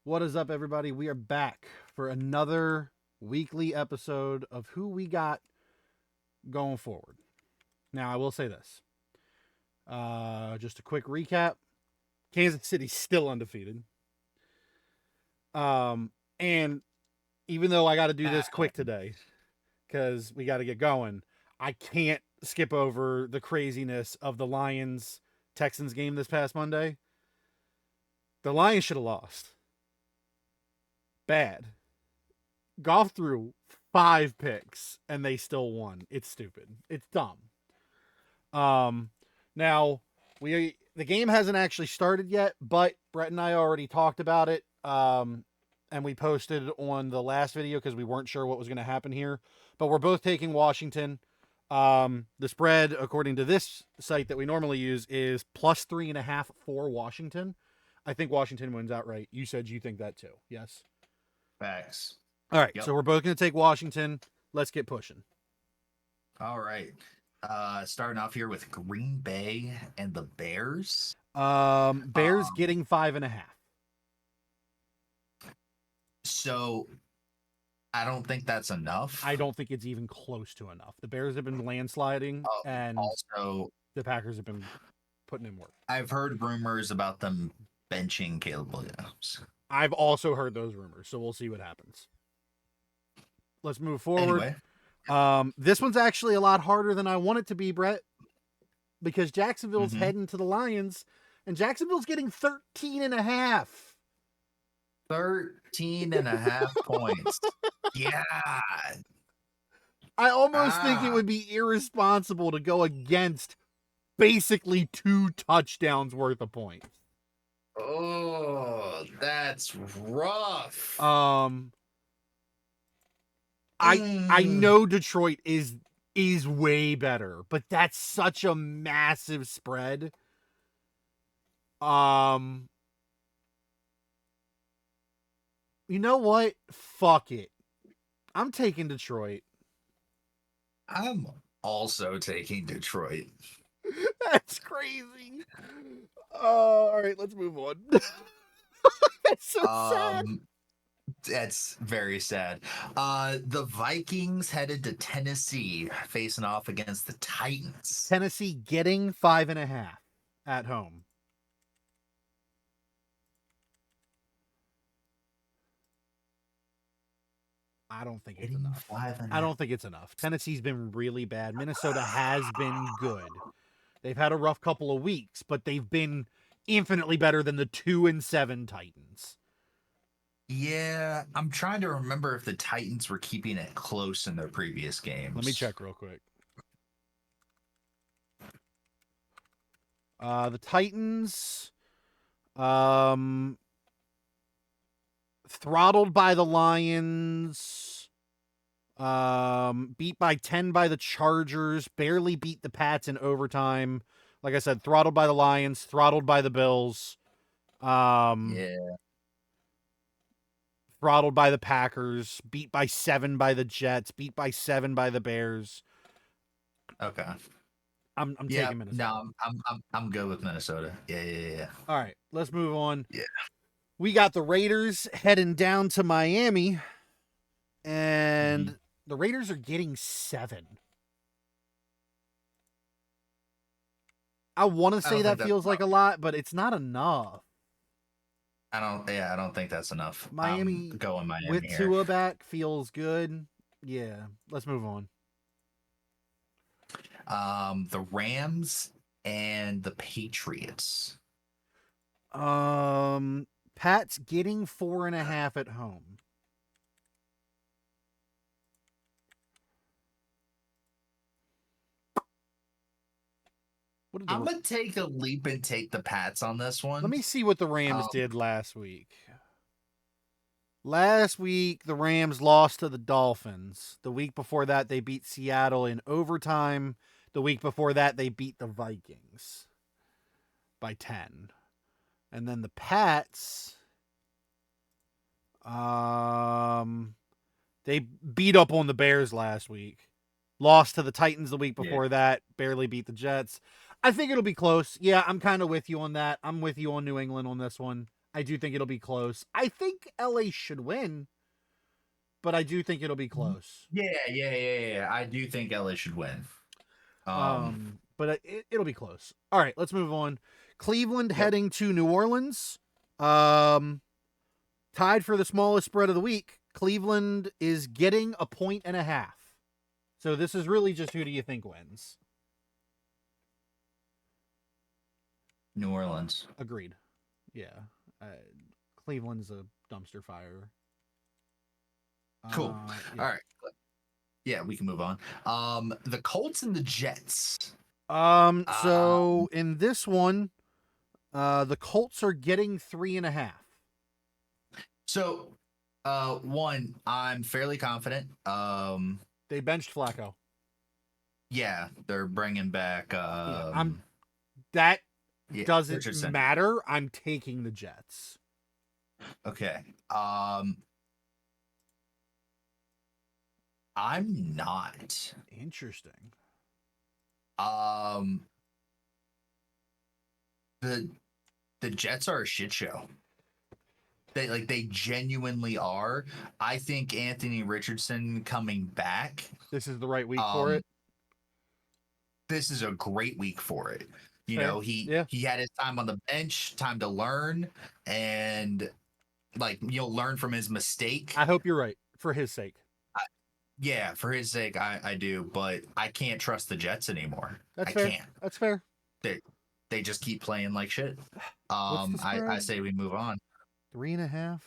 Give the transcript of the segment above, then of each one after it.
What is up, everybody? We are back for another weekly episode of Who We Got going forward. Now, I will say this. Just a quick recap. Kansas City's still undefeated. And even though I got to do this quick today, because we got to get going, I can't skip over the craziness of the Lions-Texans game this past Monday. The Lions should have lost. Bad. Goff threw 5 picks and they still won. It's stupid. It's dumb. Now the game hasn't actually started yet, but Brett and I already talked about it. And we posted on the last video because we weren't sure what was going to happen here. But we're both taking Washington. The spread, according to this site that we normally use, is plus 3.5 for Washington. I think Washington wins outright. You said you think that too. Yes. Facts. All right. Yep. So we're both going to take Washington. Let's get pushing. All right. Starting off here with Green Bay and the Bears. Bears getting 5.5. So I don't think that's enough. I don't think it's even close to enough. The Bears have been landsliding, and also the Packers have been putting in work. I've heard rumors about them benching Caleb Williams. I've also heard those rumors, so we'll see what happens. Let's move forward. Anyway. This one's actually a lot harder than I want it to be, Brett, because Jacksonville's heading to the Lions, and Jacksonville's getting 13.5. 13.5 points. Yeah. I almost think it would be irresponsible to go against basically 2 touchdowns worth of points. Oh, that's rough. I know Detroit is way better, but that's such a massive spread. You know what? Fuck it. I'm taking Detroit. I'm also taking Detroit. That's crazy. All right, let's move on. That's so sad. That's very sad. The Vikings headed to Tennessee, facing off against the Titans. Tennessee getting 5.5 at home. I don't think it's enough. I don't think it's enough. Tennessee's been really bad. Minnesota has been good. They've had a rough couple of weeks, but they've been infinitely better than the 2-7 Titans. Yeah, I'm trying to remember if the Titans were keeping it close in their previous games. Let me check real quick. The Titans, throttled by the Lions, beat by 10 by the Chargers, barely beat the Pats in overtime. Like I said, throttled by the Lions, throttled by the Bills. Throttled by the Packers, beat by 7 by the Jets, beat by 7 by the Bears. Okay. I'm taking Minnesota. No, I'm good with Minnesota. Yeah. All right, let's move on. Yeah. We got the Raiders heading down to Miami, and the Raiders are getting 7. I want to say that feels like a lot, but it's not enough. I don't think that's enough. Miami going Miami with here. Tua back feels good. Yeah, let's move on. The Rams and the Patriots. Pat's getting 4.5 at home. I'm going to take a leap and take the Pats on this one. Let me see what the Rams did last week. Last week, the Rams lost to the Dolphins. The week before that, they beat Seattle in overtime. The week before that, they beat the Vikings by 10. And then the Pats, they beat up on the Bears last week. Lost to the Titans the week before that. Barely beat the Jets. I think it'll be close. Yeah, I'm kind of with you on that. I'm with you on New England on this one. I do think it'll be close. I think LA should win, but I do think it'll be close. Yeah. I do think LA should win. But it'll be close. All right, let's move on. Cleveland Yep. heading to New Orleans. Tied for the smallest spread of the week. Cleveland is getting 1.5 points. So this is really just who do you think wins? New Orleans. Agreed. Yeah. Cleveland's a dumpster fire. Cool. Yeah. All right. Yeah, we can move on. The Colts and the Jets. So in this one, the Colts are getting 3.5. So, one, I'm fairly confident. They benched Flacco. Yeah, they're bringing back. That yeah, doesn't Richardson. matter. I'm taking the Jets. Okay. I'm not. Interesting. The Jets are a shit show. They genuinely are. I think Anthony Richardson coming back. This is the right week for it. This is a great week for it. You Fair. know, he had his time on the bench, time to learn, and learn from his mistake. I hope you're right for his sake. Yeah, for his sake, I do, but I can't trust the Jets anymore. That's I fair. can't. That's fair. They just keep playing like shit. What's the spread? I say we move on. 3.5.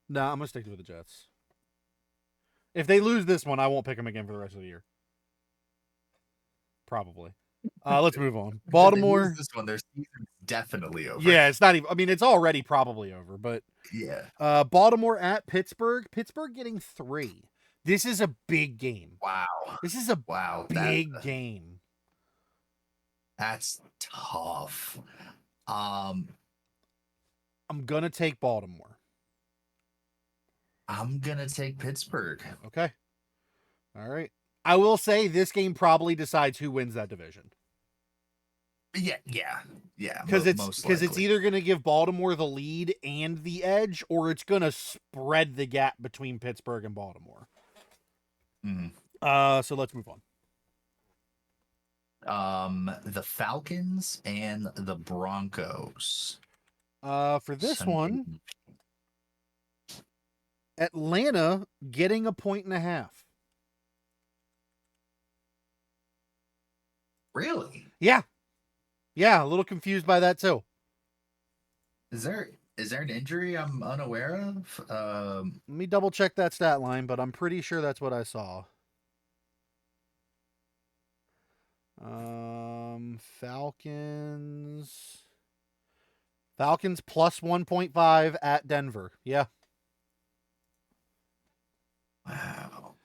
No, I'm gonna stick with the Jets. If they lose this one, I won't pick them again for the rest of the year. Probably. Let's move on. Baltimore. If they lose this one, their season's definitely over. Yeah, it's not even. I mean, it's already probably over. But yeah. Baltimore at Pittsburgh. Pittsburgh getting 3. This is a big game. Wow. This is a big game. That's tough. I'm gonna take Baltimore. I'm gonna take Pittsburgh. Okay. All right. I will say this game probably decides who wins that division. Yeah. Because it's either gonna give Baltimore the lead and the edge, or it's gonna spread the gap between Pittsburgh and Baltimore. Mm-hmm. So let's move on. The Falcons and the Broncos. For this one, Atlanta getting 1.5 points. Really? Yeah, a little confused by that too. Is there an injury I'm unaware of? Let me double check that stat line, but I'm pretty sure that's what I saw. Falcons plus 1.5 at Denver. Yeah. Wow.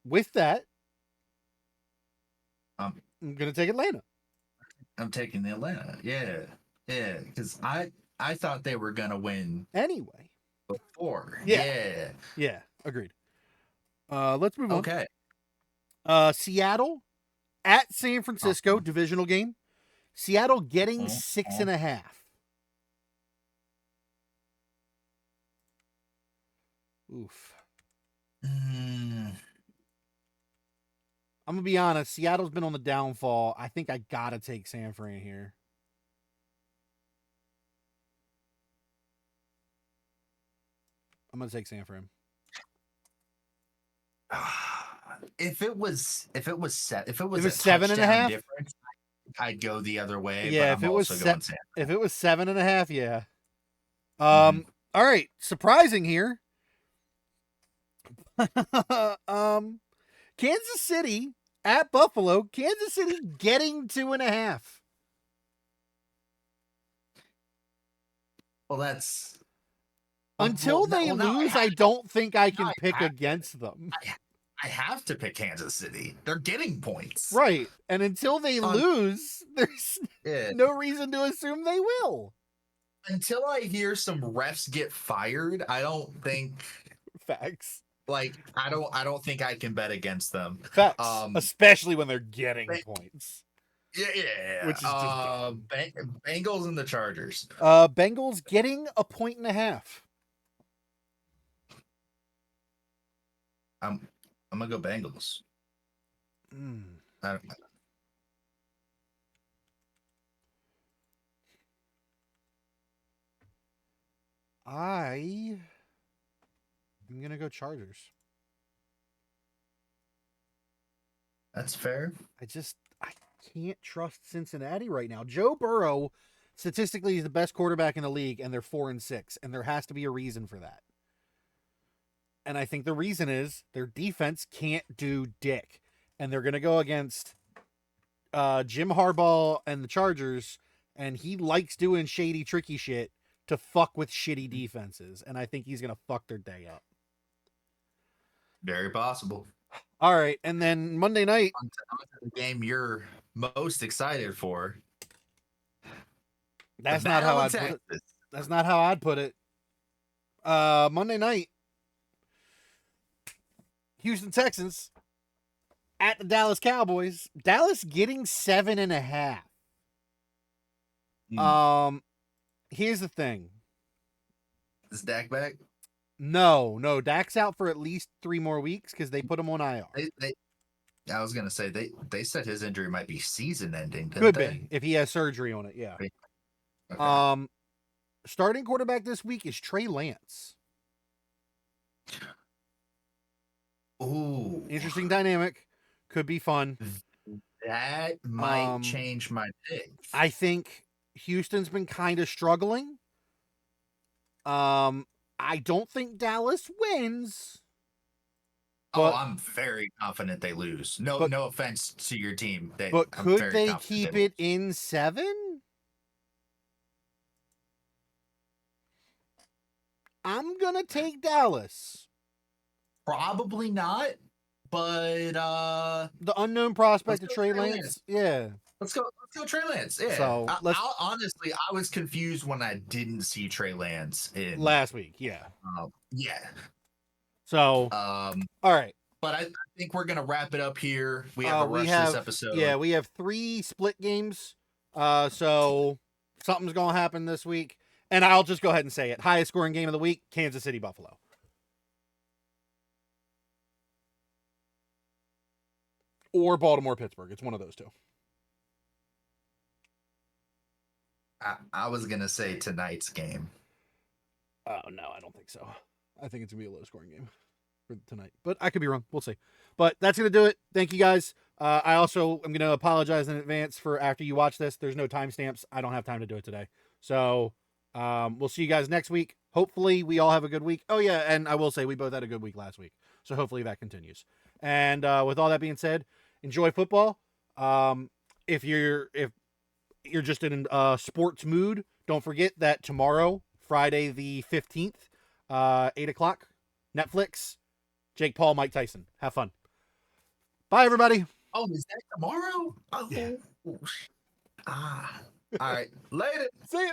With that, I'm gonna take Atlanta. I'm taking the Atlanta. Yeah, because I thought they were gonna win anyway before. Yeah. Agreed. Let's move on. Okay. Seattle at San Francisco, divisional game. Seattle getting 6.5. Oof. I'm gonna be honest. Seattle's been on the downfall. I think I gotta take San Fran here. I'm gonna take San Fran. If it was 7.5, difference, I'd go the other way. Yeah, but if it was 7.5, yeah. Mm-hmm. All right. Surprising here. Kansas City at Buffalo. Kansas City getting 2.5. Well, that's until they lose. I don't think I can pick against them. I have to pick Kansas City. They're getting points, right? And until they lose, there's no reason to assume they will. Until I hear some refs get fired, I don't think. Facts. I don't think I can bet against them. Facts. Especially when they're getting points. Yeah. Which is just dumb. Bengals and the Chargers. Bengals getting 1.5 points. I'm gonna go Bengals. I I'm gonna go Chargers. That's fair. I can't trust Cincinnati right now. Joe Burrow statistically is the best quarterback in the league, and they're 4-6, and there has to be a reason for that. And I think the reason is their defense can't do dick, and they're gonna go against Jim Harbaugh and the Chargers, and he likes doing shady, tricky shit to fuck with shitty defenses, and I think he's gonna fuck their day up. Very possible. All right, and then Monday night, On to the game you're most excited for. That's The not how Battle I'd of put it. Texas. That's not how I'd put it. Monday night, Houston Texans at the Dallas Cowboys. Dallas getting 7.5. Here's the thing. Is Dak back? No, Dak's out for at least 3 more weeks because they put him on IR. I was gonna say they said his injury might be season-ending. Could they? be if he has surgery on it. Yeah. Okay. Starting quarterback this week is Trey Lance. Ooh, Interesting dynamic. Could be fun. that might change my pick. I think Houston's been kind of struggling. I don't think Dallas wins. But, I'm very confident they lose. No offense to your team. But could they keep it in 7? I'm gonna take Dallas. Probably not, but the unknown prospect of Trey Lance. Yeah. Let's go Trey Lance. Yeah. So honestly, I was confused when I didn't see Trey Lance in last week. Yeah. Yeah. So all right. But I think we're gonna wrap it up here. We have this episode. Yeah, we have 3 split games. So something's gonna happen this week. And I'll just go ahead and say it. Highest scoring game of the week, Kansas City Buffalo. Or Baltimore Pittsburgh. It's one of those two. I was gonna say tonight's game. Oh no, I don't think so. I think it's gonna be a low scoring game for tonight, but I could be wrong. We'll see. But that's gonna do it. Thank you guys. I also am gonna apologize in advance for after you watch this. There's no timestamps. I don't have time to do it today. So we'll see you guys next week. Hopefully we all have a good week. Oh yeah, and I will say we both had a good week last week. So hopefully that continues. And with all that being said, enjoy football. If you're just in a sports mood, don't forget that tomorrow, Friday the 15th, 8:00, Netflix, Jake Paul, Mike Tyson. Have fun. Bye, everybody. Oh, is that tomorrow? Oh, yeah. All right. Later. See ya.